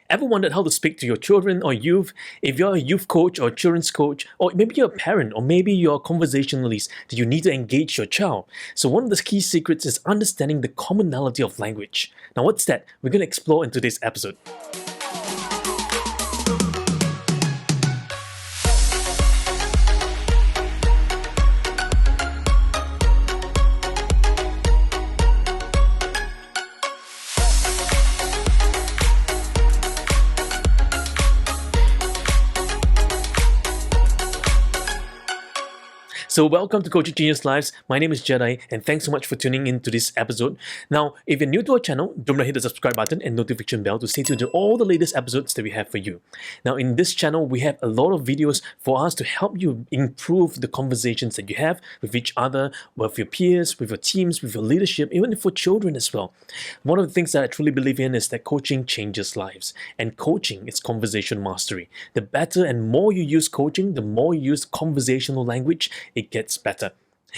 Ever wondered how to speak to your children or youth? If you're a youth coach or a children's coach, or maybe you're a parent, or maybe you're a conversationalist, that you need to engage your child. So one of the key secrets is understanding the commonality of language. Now what's that? We're going to explore in today's episode. So welcome to Coaching Genius Lives. My name is Jedi and thanks so much for tuning in to this episode. Now, if you're new to our channel, don't forget to hit the subscribe button and notification bell to stay tuned to all the latest episodes that we have for you. Now, in this channel, we have a lot of videos for us to help you improve the conversations that you have with each other, with your peers, with your teams, with your leadership, even for children as well. One of the things that I truly believe in is that coaching changes lives, and coaching is conversation mastery. The better and more you use coaching, the more you use conversational language, it gets better.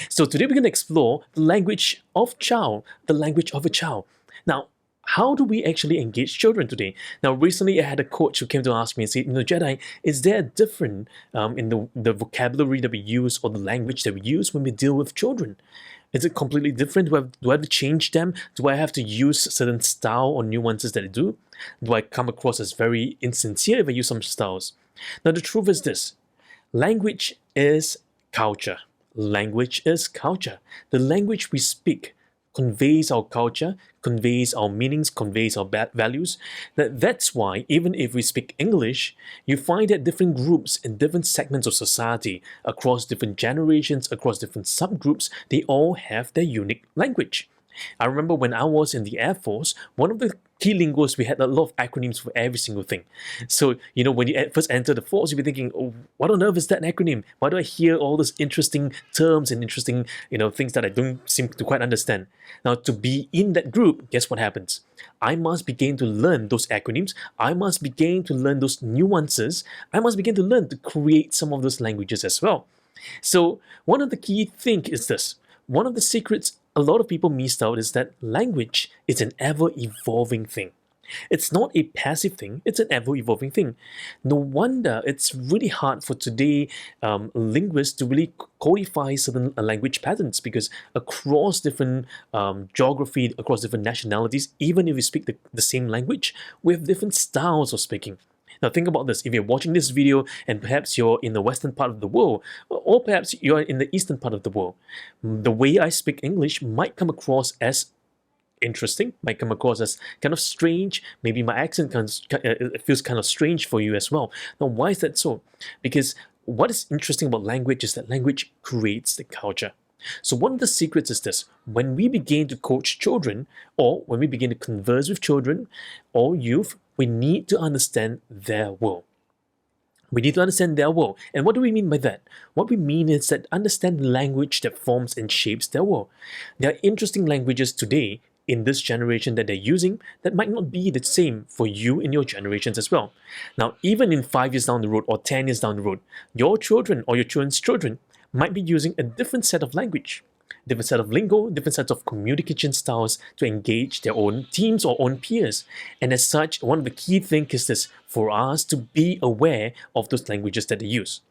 So today we're going to explore the language of child, the language of a child. Now, how do we actually engage children today? Now, recently I had a coach who came to ask me and said, Jedi, is there a difference in the vocabulary that we use or the language that we use when we deal with children? Is it completely different? Do I have to change them? Do I have to use certain style or nuances that I do? Do I come across as very insincere if I use some styles? Now, the truth is this. Language is culture. Language is culture. The language we speak conveys our culture, conveys our meanings, conveys our values. That's why even if we speak English, you find that different groups in different segments of society, across different generations, across different subgroups, they all have their unique language. I remember when I was in the Air Force, one of the key linguals, we had a lot of acronyms for every single thing. So, when you first enter the force, you'll be thinking, oh, what on earth is that acronym? Why do I hear all these interesting terms and interesting, things that I don't seem to quite understand? Now, to be in that group, guess what happens? I must begin to learn those acronyms. I must begin to learn those nuances. I must begin to learn to create some of those languages as well. So, one of the key things is this. One of the secrets a lot of people missed out is that language is an ever-evolving thing. It's not a passive thing, it's an ever-evolving thing. No wonder it's really hard for today linguists to really codify certain language patterns, because across different geography, across different nationalities, even if we speak the same language, we have different styles of speaking. Now think about this. If you're watching this video and perhaps you're in the western part of the world, or perhaps you're in the eastern part of the world, the way I speak English might come across as interesting, might come across as kind of strange. Maybe my accent feels kind of strange for you as well. Now why is that so? Because what is interesting about language is that language creates the culture. So one of the secrets is this. When we begin to coach children, or when we begin to converse with children or youth, we need to understand their world. We need to understand their world. And what do we mean by that? What we mean is that understand language that forms and shapes their world. There are interesting languages today in this generation that they're using that might not be the same for you in your generations as well. Now, even in 5 years down the road or 10 years down the road, your children or your children's children might be using a different set of language, different set of lingo, different sets of communication styles to engage their own teams or own peers. And as such, one of the key things is this, for us to be aware of those languages that they use.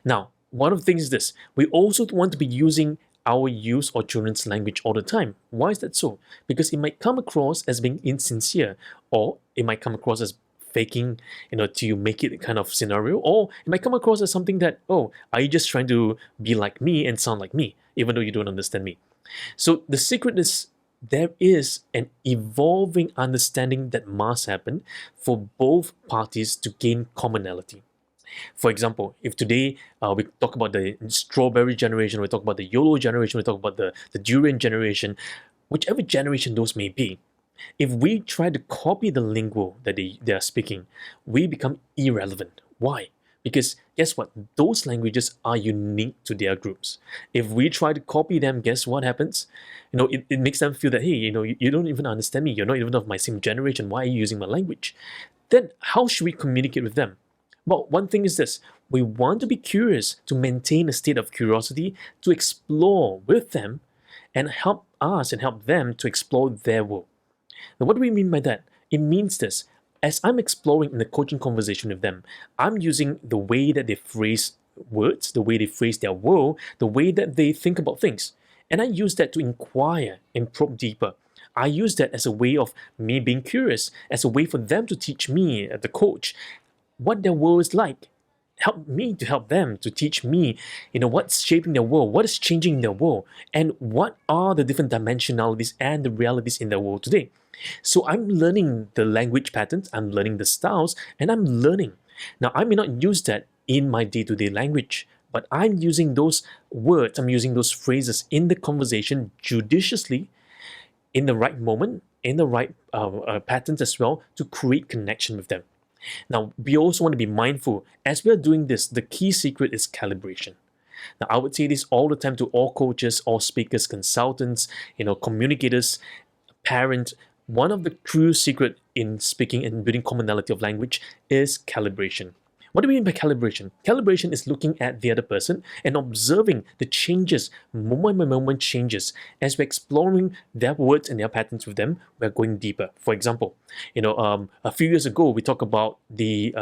Now, one of the things is this, we also want to be using our youth or children's language all the time. Why is that so? Because it might come across as being insincere, or it might come across as faking, to make it a kind of scenario, or it might come across as something that, oh, are you just trying to be like me and sound like me, even though you don't understand me? So the secret is there is an evolving understanding that must happen for both parties to gain commonality. For example, if today we talk about the strawberry generation, we talk about the YOLO generation, we talk about the durian generation, whichever generation those may be, if we try to copy the lingo that they are speaking, we become irrelevant. Why? Because guess what? Those languages are unique to their groups. If we try to copy them, guess what happens? It makes them feel that, hey, you don't even understand me. You're not even of my same generation. Why are you using my language? Then how should we communicate with them? Well, one thing is this. We want to be curious, to maintain a state of curiosity, to explore with them and help us and help them to explore their world. Now, what do we mean by that? It means this. As I'm exploring in the coaching conversation with them, I'm using the way that they phrase words, the way they phrase their world, the way that they think about things. And I use that to inquire and probe deeper. I use that as a way of me being curious, as a way for them to teach me, the coach, what their world is like. Help me to help them to teach me, what's shaping their world, what is changing in their world, and what are the different dimensionalities and the realities in their world today. So I'm learning the language patterns, I'm learning the styles, and I'm learning. Now, I may not use that in my day-to-day language, but I'm using those words, I'm using those phrases in the conversation judiciously, in the right moment, in the right patterns as well, to create connection with them. Now, we also want to be mindful as we are doing this. The key secret is calibration. Now, I would say this all the time to all coaches, all speakers, consultants, communicators, parents. One of the true secret in speaking and building commonality of language is calibration. What do we mean by calibration? Calibration is looking at the other person and observing the changes, moment by moment changes. As we're exploring their words and their patterns with them, we're going deeper. For example, a few years ago, we talked about the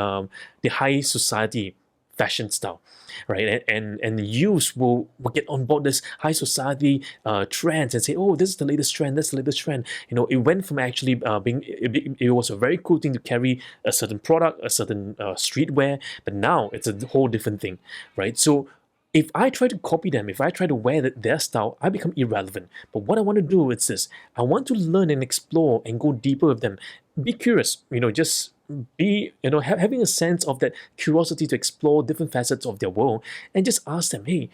high society fashion style, right? And the youths will get on board this high society trends and say, oh, this is the latest trend, that's the latest trend. It went from actually it was a very cool thing to carry a certain product, a certain streetwear, but now it's a whole different thing, right? So if I try to copy them, if I try to wear their style, I become irrelevant. But what I want to do is this: I want to learn and explore and go deeper with them. Be curious, just be, having a sense of that curiosity to explore different facets of their world, and just ask them, hey,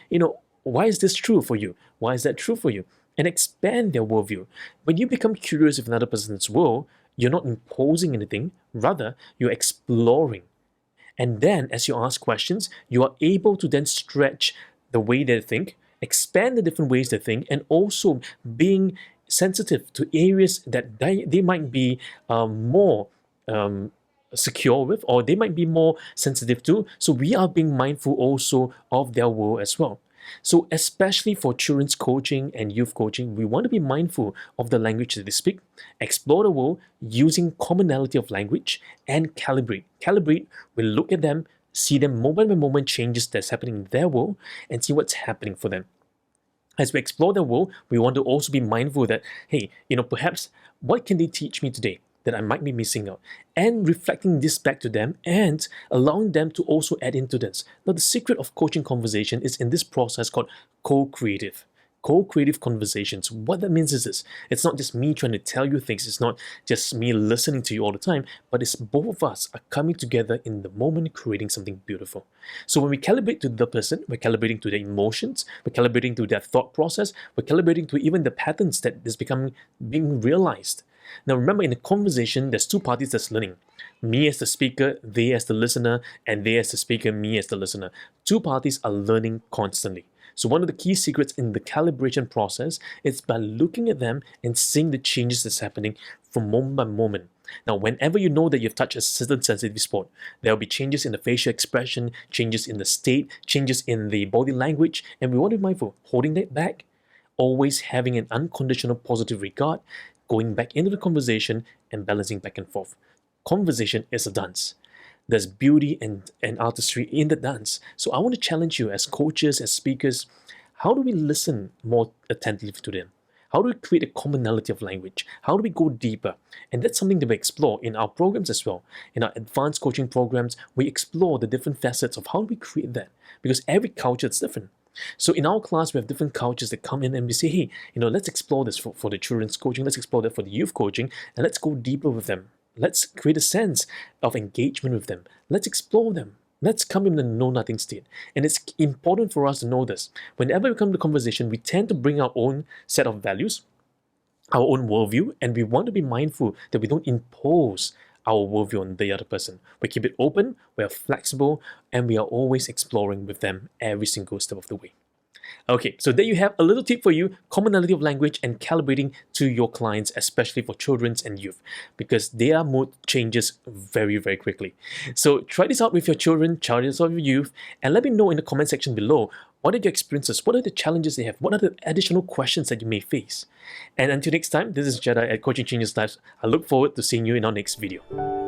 why is this true for you? Why is that true for you? And expand their worldview. When you become curious with another person's world, you're not imposing anything, rather, you're exploring. And then, as you ask questions, you are able to then stretch the way they think, expand the different ways they think, and also being sensitive to areas that they might be more secure with, or they might be more sensitive to. So we are being mindful also of their world as well. So especially for children's coaching and youth coaching, we want to be mindful of the language that they speak, explore the world using commonality of language, and calibrate. Calibrate, we look at them, see them moment by moment changes that's happening in their world, and see what's happening for them. As we explore their world, we want to also be mindful that, hey, perhaps what can they teach me today that I might be missing out, and reflecting this back to them and allowing them to also add into this. Now, the secret of coaching conversation is in this process called co-creative. Co-creative conversations. What that means is this: it's not just me trying to tell you things, it's not just me listening to you all the time, but it's both of us are coming together in the moment, creating something beautiful. So when we calibrate to the person, we're calibrating to their emotions, we're calibrating to their thought process, we're calibrating to even the patterns that is being realized. Now remember, in a conversation, there's two parties that's learning. Me as the speaker, they as the listener, and they as the speaker, me as the listener. Two parties are learning constantly. So one of the key secrets in the calibration process is by looking at them and seeing the changes that's happening from moment by moment. Now, whenever you know that you've touched a certain sensitive spot, there will be changes in the facial expression, changes in the state, changes in the body language, and we want to be mindful, holding that back, always having an unconditional positive regard, going back into the conversation and balancing back and forth. Conversation is a dance. There's beauty and artistry in the dance. So I want to challenge you as coaches, as speakers, how do we listen more attentively to them? How do we create a commonality of language? How do we go deeper? And that's something that we explore in our programs as well. In our advanced coaching programs, we explore the different facets of how do we create that, because every culture is different. So in our class, we have different cultures that come in and we say, hey, let's explore this for the children's coaching, let's explore that for the youth coaching, and let's go deeper with them. Let's create a sense of engagement with them. Let's explore them. Let's come in the know-nothing state. And it's important for us to know this. Whenever we come to conversation, we tend to bring our own set of values, our own worldview, and we want to be mindful that we don't impose our worldview on the other person. We keep it open, we are flexible, and we are always exploring with them every single step of the way. Okay, so there you have a little tip for you: commonality of language and calibrating to your clients, especially for children and youth, because their mood changes very, very quickly. So try this out with your children, try this out with your youth, and let me know in the comment section below, what are your experiences, what are the challenges they have, what are the additional questions that you may face. And until next time, this is Jedi at Coaching Changes Lives. I look forward to seeing you in our next video.